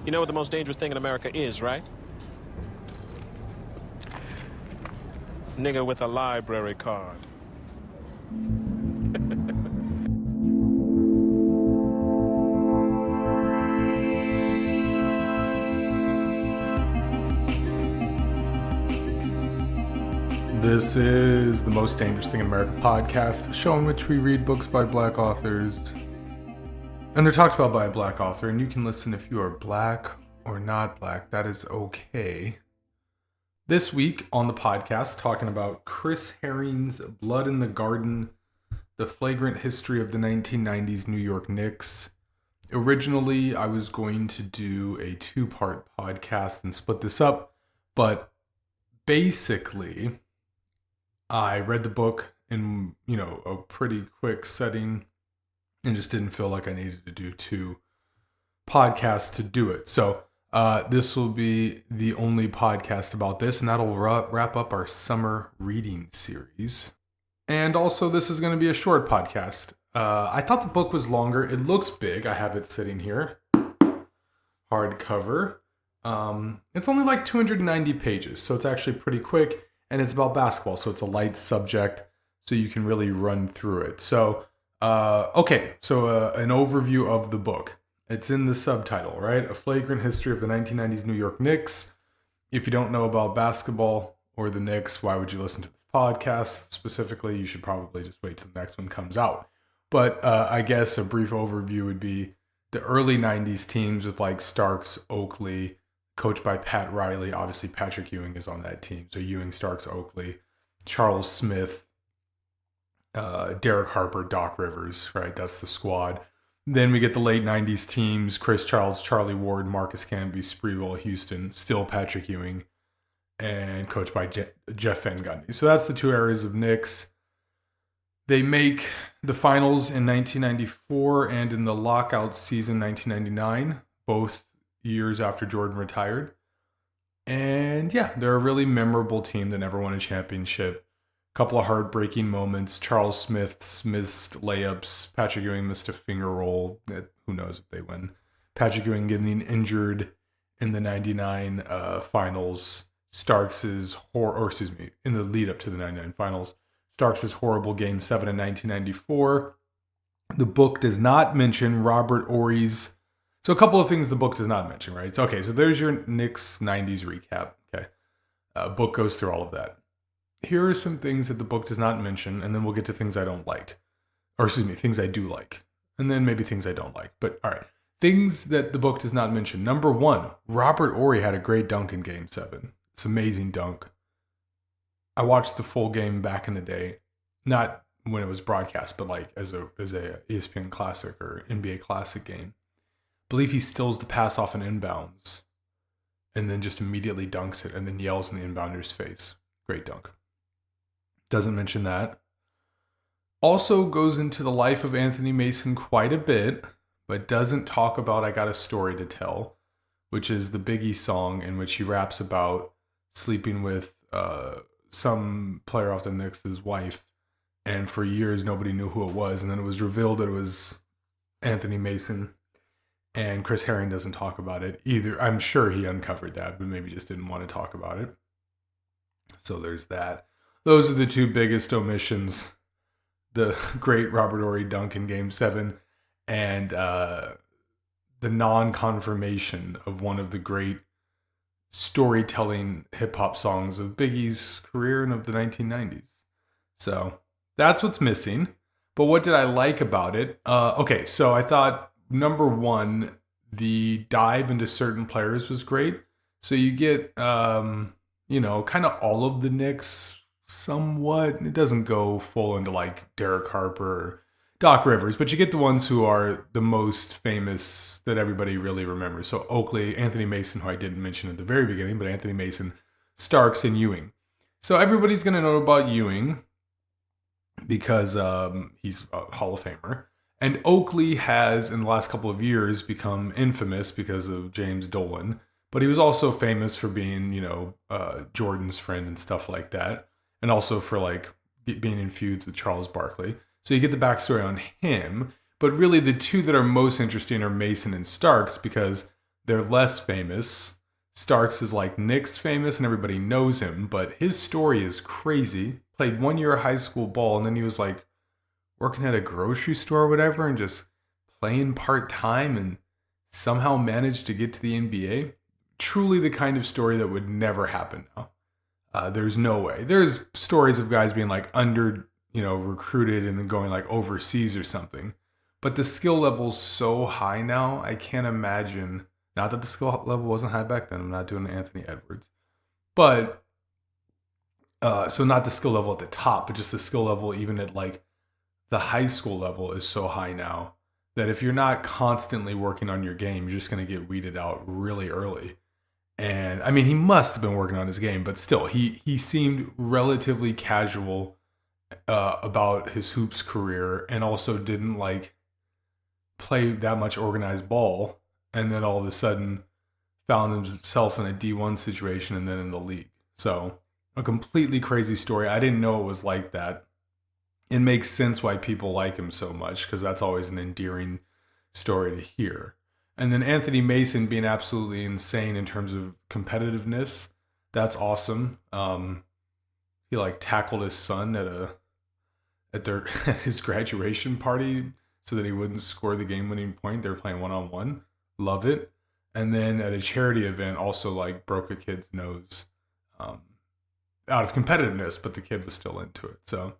You know what the most dangerous thing in America is, right? Nigga with a library card. This is the Most Dangerous Thing in America podcast, a show in which we read books by black authors. And they're talked about by a black author, and you can listen if you are black or not black. That is okay. This week on the podcast, talking about Chris Herring's Blood in the Garden, the flagrant history of the 1990s New York Knicks. Originally, I was going to do a two-part podcast and split this up, but basically, I read the book in, a pretty quick setting and just didn't feel like I needed to do two podcasts to do it. So this will be the only podcast about this, and that'll wrap up our summer reading series. And also, this is going to be a short podcast. I thought the book was longer. It looks big. I have it sitting here. Hardcover. It's only like 290 pages, so it's actually pretty quick. And it's about basketball, so it's a light subject, so you can really run through it. So, an overview of the book. It's in the subtitle, right? A Flagrant History of the 1990s New York Knicks. If you don't know about basketball or the Knicks, why would you listen to this podcast specifically? You should probably just wait till the next one comes out. But I guess a brief overview would be the early 90s teams with like Starks, Oakley, coached by Pat Riley. Obviously, Patrick Ewing is on that team. So Ewing, Starks, Oakley, Charles Smith, Derek Harper, Doc Rivers, right? That's the squad. Then we get the late 90s teams, Chris Charles, Charlie Ward, Marcus Camby, Spreewell, Houston, still Patrick Ewing, and coached by Jeff Van Gundy. So that's the two areas of Knicks. They make the finals in 1994 and in the lockout season 1999, both years after Jordan retired. And yeah, they're a really memorable team that never won a championship. A couple of heartbreaking moments. Charles Smith's missed layups. Patrick Ewing missed a finger roll. Who knows if they win. Patrick Ewing getting injured in the 99 finals. In the lead up to the 99 finals. Starks' horrible Game 7 in 1994. The book does not mention Robert Horry's. So a couple of things the book does not mention, right? So there's your Knicks 90s recap. Okay. Book goes through all of that. Here are some things that the book does not mention, and then we'll get to things I don't like. Things I do like. And then maybe things I don't like. But all right. Things that the book does not mention. Number one, Robert Horry had a great dunk in Game 7. It's an amazing dunk. I watched the full game back in the day. Not when it was broadcast, but like as a ESPN Classic or NBA Classic game. Believe he steals the pass off an inbounds and then just immediately dunks it and then yells in the inbounder's face. Great dunk. Doesn't mention that. Also goes into the life of Anthony Mason quite a bit, but doesn't talk about I Got a Story to Tell, which is the Biggie song in which he raps about sleeping with some player off the Knicks' wife. And for years, nobody knew who it was. And then it was revealed that it was Anthony Mason. And Chris Herring doesn't talk about it either. I'm sure he uncovered that, but maybe just didn't want to talk about it. So there's that. Those are the two biggest omissions. The great Robert Horry dunk in Game 7 and the non-confirmation of one of the great storytelling hip-hop songs of Biggie's career and of the 1990s. So that's what's missing. But what did I like about it? So I thought, number one, the dive into certain players was great. So you get, kind of all of the Knicks somewhat. It doesn't go full into like Derek Harper or Doc Rivers, but you get the ones who are the most famous that everybody really remembers. So Oakley, Anthony Mason, who I didn't mention at the very beginning, but Anthony Mason, Starks, and Ewing. So everybody's going to know about Ewing because he's a Hall of Famer. And Oakley has, in the last couple of years, become infamous because of James Dolan. But he was also famous for being, Jordan's friend and stuff like that. And also for, being in feuds with Charles Barkley. So you get the backstory on him. But really, the two that are most interesting are Mason and Starks because They're less famous. Starks is like Nick's famous and everybody knows him, but his story is crazy. Played 1 year of high school ball and then he was like working at a grocery store or whatever and just playing part time and somehow managed to get to the NBA. Truly the kind of story that would never happen now. There's no way. There's stories of guys being like under, recruited and then going like overseas or something. But the skill level's so high now, I can't imagine. Not that the skill level wasn't high back then. I'm not doing Anthony Edwards. But, so not the skill level at the top, but just the skill level even at like the high school level is so high now that if you're not constantly working on your game, you're just going to get weeded out really early. And I mean, he must have been working on his game, but still, he seemed relatively casual about his hoops career, and also didn't like play that much organized ball. And then all of a sudden, found himself in a D1 situation, and then in the league. So a completely crazy story. I didn't know it was like that. It makes sense why people like him so much because that's always an endearing story to hear. And then Anthony Mason being absolutely insane in terms of competitiveness. That's awesome. He like tackled his son at their at his graduation party so that he wouldn't score the game-winning point. They were playing one-on-one. Love it. And then at a charity event, also like broke a kid's nose out of competitiveness, but the kid was still into it. So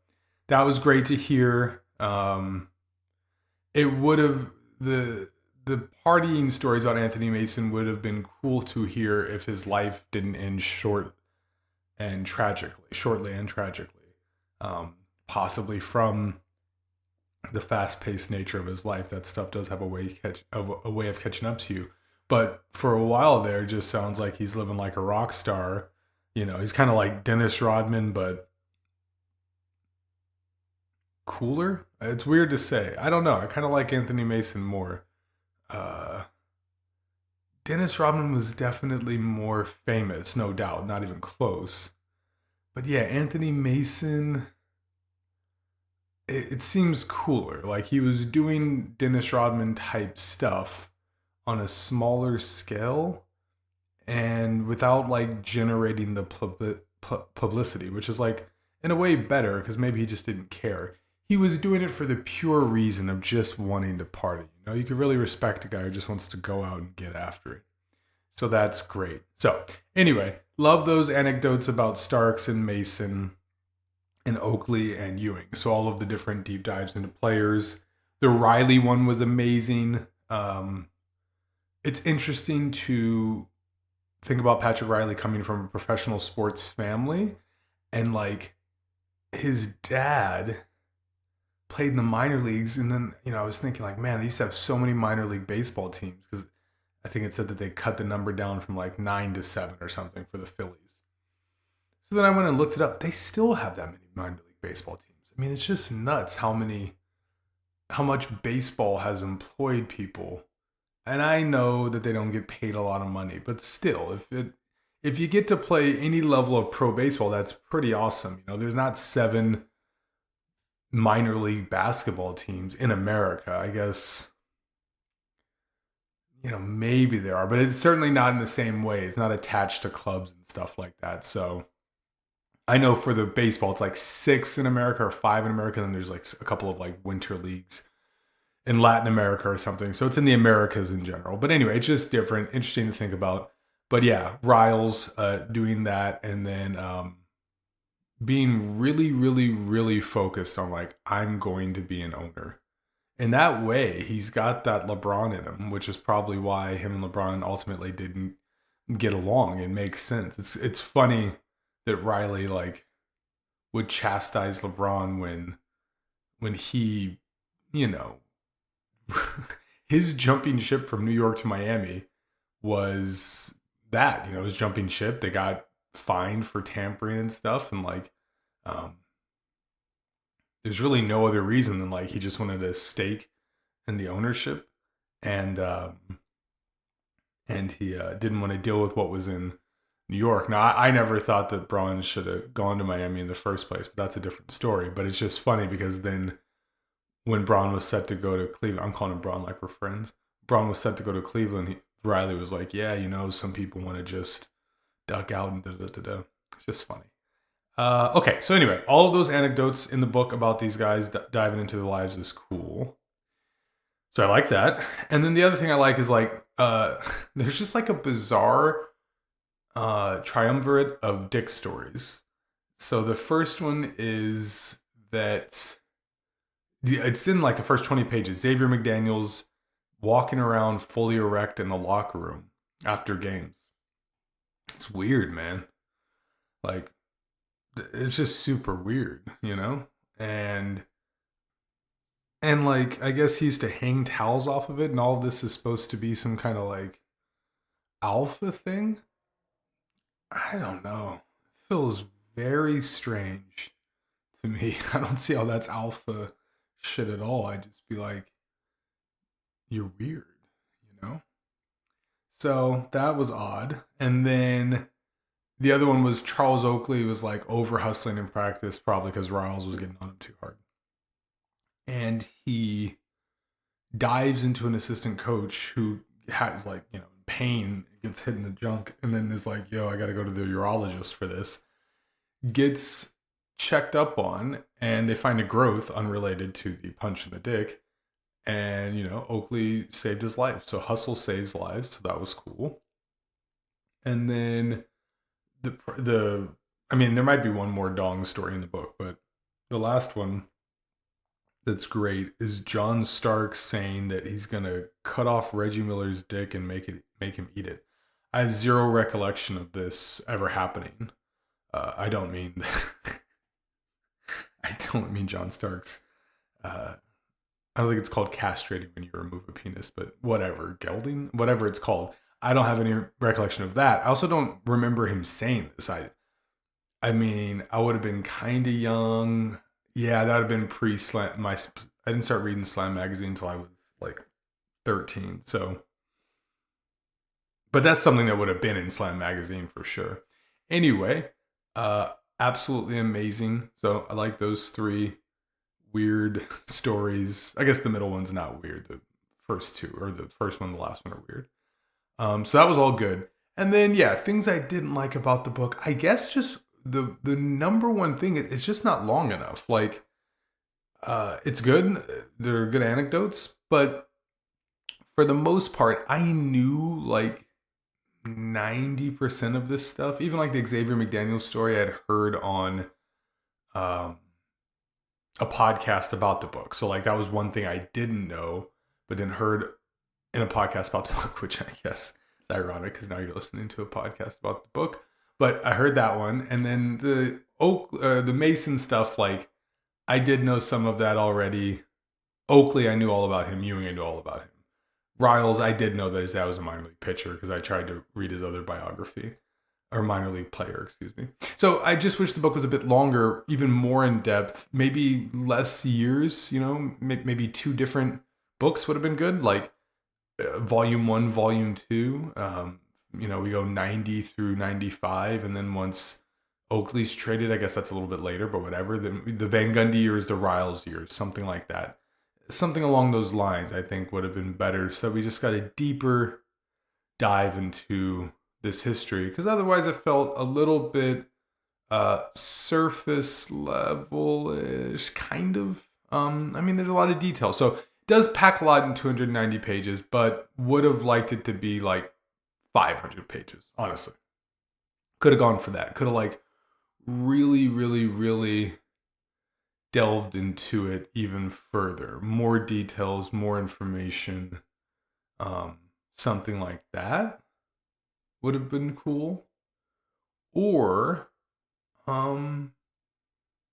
that was great to hear. It would have the partying stories about Anthony Mason would have been cool to hear if his life didn't end shortly and tragically. Possibly from the fast-paced nature of his life, that stuff does have a way of catching up to you. But for a while there, it just sounds like he's living like a rock star. He's kind of like Dennis Rodman, but cooler. It's weird to say. I don't know. I kind of like Anthony Mason more. Dennis Rodman was definitely more famous, no doubt, not even close. But yeah, Anthony Mason, it seems cooler. Like he was doing Dennis Rodman type stuff on a smaller scale and without like generating the publicity, which is like in a way better because maybe he just didn't care. He was doing it for the pure reason of just wanting to party. You could really respect a guy who just wants to go out and get after it. So that's great. So anyway, love those anecdotes about Starks and Mason and Oakley and Ewing. So all of the different deep dives into players. The Riley one was amazing. It's interesting to think about Patrick Riley coming from a professional sports family, and like his dad played in the minor leagues. And then, I was thinking like, man, they used to have so many minor league baseball teams because I think it said that they cut the number down from like 9 to 7 or something for the Phillies. So then I went and looked it up. They still have that many minor league baseball teams. I mean, it's just nuts how much baseball has employed people. And I know that they don't get paid a lot of money, but still, if you get to play any level of pro baseball, that's pretty awesome. There's not 7 minor league basketball teams in America. I guess, maybe there are, but it's certainly not in the same way. It's not attached to clubs and stuff like that. So I know for the baseball, it's like 6 in America or 5 in America. And then there's like a couple of like winter leagues in Latin America or something. So it's in the Americas in general. But anyway, it's just different. Interesting to think about. But yeah, Riles doing that, and then being really, really, really focused on like, I'm going to be an owner. In that way, he's got that LeBron in him, which is probably why him and LeBron ultimately didn't get along. It makes sense. It's funny that Riley like would chastise LeBron when he, his jumping ship from New York to Miami was that, his jumping ship. They got fined for tampering and stuff, and like there's really no other reason than like he just wanted a stake in the ownership, and he didn't want to deal with what was in New York. Now I never thought that Braun should have gone to Miami in the first place, but that's a different story. But it's just funny because then when Braun was set to go to Cleveland, I'm calling him Braun like we're friends. Braun was set to go to Cleveland Riley was like, yeah, some people want to just duck out and da da da da. It's just funny. Okay, so anyway, all of those anecdotes in the book about these guys diving into their lives is cool. So I like that. And then the other thing I like is like there's just like a bizarre triumvirate of dick stories. So the first one is that it's in like the first 20 pages. Xavier McDaniels walking around fully erect in the locker room after games. It's weird, man. Like, it's just super weird, And like, I guess he used to hang towels off of it, and all of this is supposed to be some kind of like alpha thing. I don't know. It feels very strange to me. I don't see how that's alpha shit at all. I'd just be like, you're weird, you know? So that was odd. And then the other one was Charles Oakley was like over hustling in practice, probably because Riles was getting on him too hard. And he dives into an assistant coach who has like, pain, gets hit in the junk, and then is like, yo, I got to go to the urologist for this. Gets checked up on, and they find a growth unrelated to the punch in the dick. And, Oakley saved his life. So hustle saves lives. So that was cool. And then there might be one more dong story in the book, but the last one that's great is John Stark saying that he's gonna cut off Reggie Miller's dick and make him eat it. I have zero recollection of this ever happening. I don't mean I don't mean John Stark's. I don't think it's called castrating when you remove a penis, but whatever, gelding, whatever it's called. I don't have any recollection of that. I also don't remember him saying this. I mean, I would have been kind of young. Yeah, that would have been pre-Slam. I didn't start reading Slam magazine until I was like 13. So, but that's something that would have been in Slam magazine for sure. Anyway, absolutely amazing. So I like those three weird stories. I guess the middle one's not weird. The first two, or the first one, and the last one are weird. So that was all good. And then yeah, things I didn't like about the book. I guess just the number one thing, it's just not long enough. Like, it's good. There are good anecdotes, but for the most part, I knew like 90% of this stuff. Even like the Xavier McDaniels story, I'd heard on a podcast about the book. So like that was one thing I didn't know, but then heard in a podcast about the book, which I guess is ironic because now you're listening to a podcast about the book. But I heard that one, and then the Mason stuff. Like I did know some of that already. Oakley, I knew all about him. Ewing, I knew all about him. Riles, I did know that his dad was a minor league pitcher because I tried to read his other biography, or minor league player, excuse me. So I just wish the book was a bit longer, even more in depth, maybe less years. Maybe two different books would have been good, like volume 1, volume 2. We go 90 through 95, and then once Oakley's traded, I guess that's a little bit later, but whatever. The Van Gundy years, the Riles years, something like that. Something along those lines, I think, would have been better. So we just got a deeper dive into this history, because otherwise it felt a little bit surface level-ish, kind of. There's a lot of detail. So it does pack a lot in 290 pages, but would have liked it to be like 500 pages, honestly. Could have gone for that. Could have like really, really, really delved into it even further. More details, more information. Something like that would have been cool. Or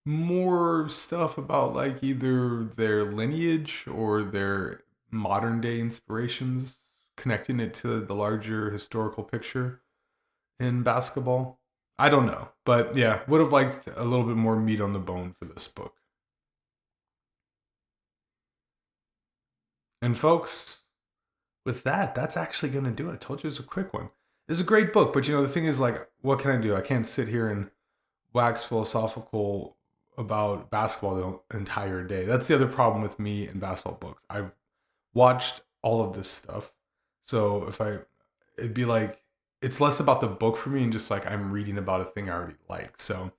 more stuff about like either their lineage or their modern day inspirations, connecting it to the larger historical picture in basketball. I don't know, but yeah, would have liked a little bit more meat on the bone for this book. And folks, with that, that's actually going to do it. I told you it was a quick one. It's a great book, but the thing is, like, what can I do? I can't sit here and wax philosophical about basketball the entire day. That's the other problem with me and basketball books. I've watched all of this stuff. So if it'd be like, it's less about the book for me and just like I'm reading about a thing I already like. So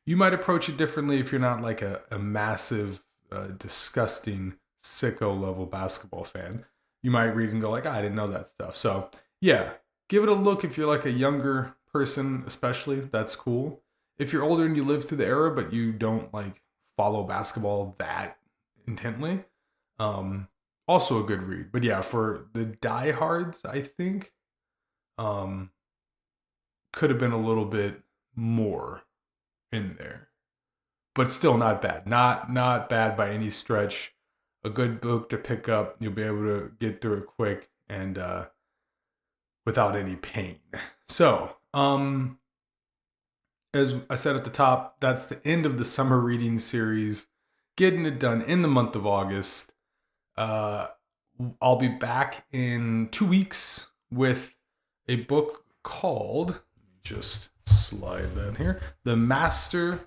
you might approach it differently if you're not like a massive, disgusting, sicko level basketball fan. You might read and go like, I didn't know that stuff. So yeah, give it a look if you're like a younger person, especially. That's cool. If you're older and you live through the era, but you don't like follow basketball that intently, also a good read. But yeah, for the diehards, I think um, could have been a little bit more in there, but still not bad. Not bad by any stretch. A good book to pick up. You'll be able to get through it quick and without any pain. So, as I said at the top, that's the end of the summer reading series. Getting it done in the month of August. I'll be back in 2 weeks with a book called, just slide that here, A Master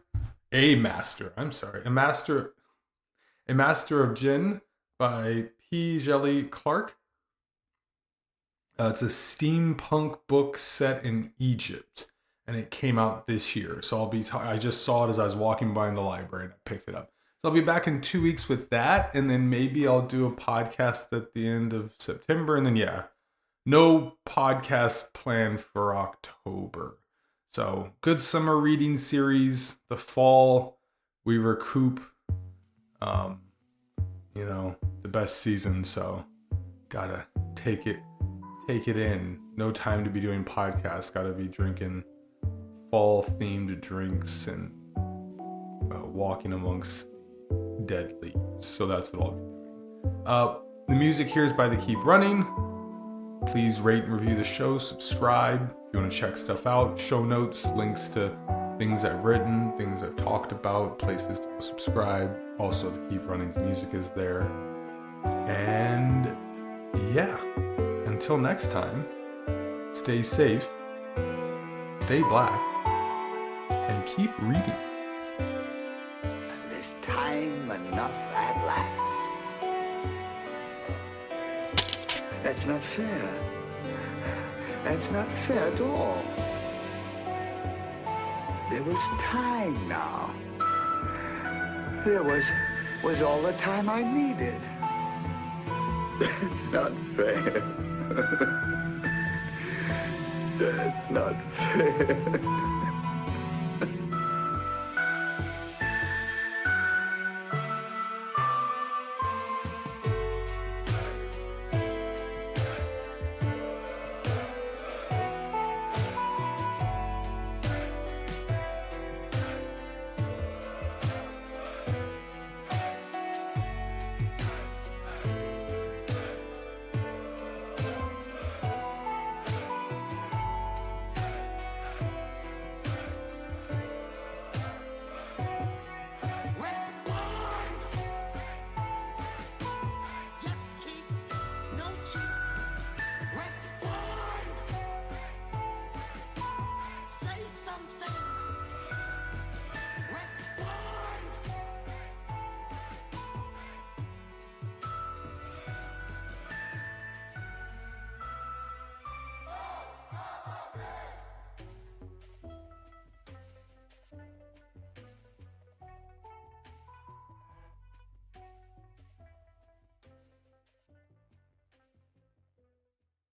of Gin by P. Jelly Clark. It's a steampunk book set in Egypt, and it came out this year. So I just saw it as I was walking by in the library, and I picked it up. So I'll be back in 2 weeks with that, and then maybe I'll do a podcast at the end of September, and then no podcast planned for October. So good summer reading series. The fall we recoup. The best season. So gotta take it in. No time to be doing podcasts. Gotta be drinking fall themed drinks and walking amongst dead leaves. So that's what I'll be doing. The music here is by TheKeepRunning. Please rate and review the show, subscribe if you want to check stuff out, show notes, links to things I've written, things I've talked about, places to subscribe. Also, TheKeepRunning's music is there. And until next time, stay safe, stay black, and keep reading. This time enough at last. That's not fair. That's not fair at all. There was time now. There was all the time I needed. That's not fair. That's not fair.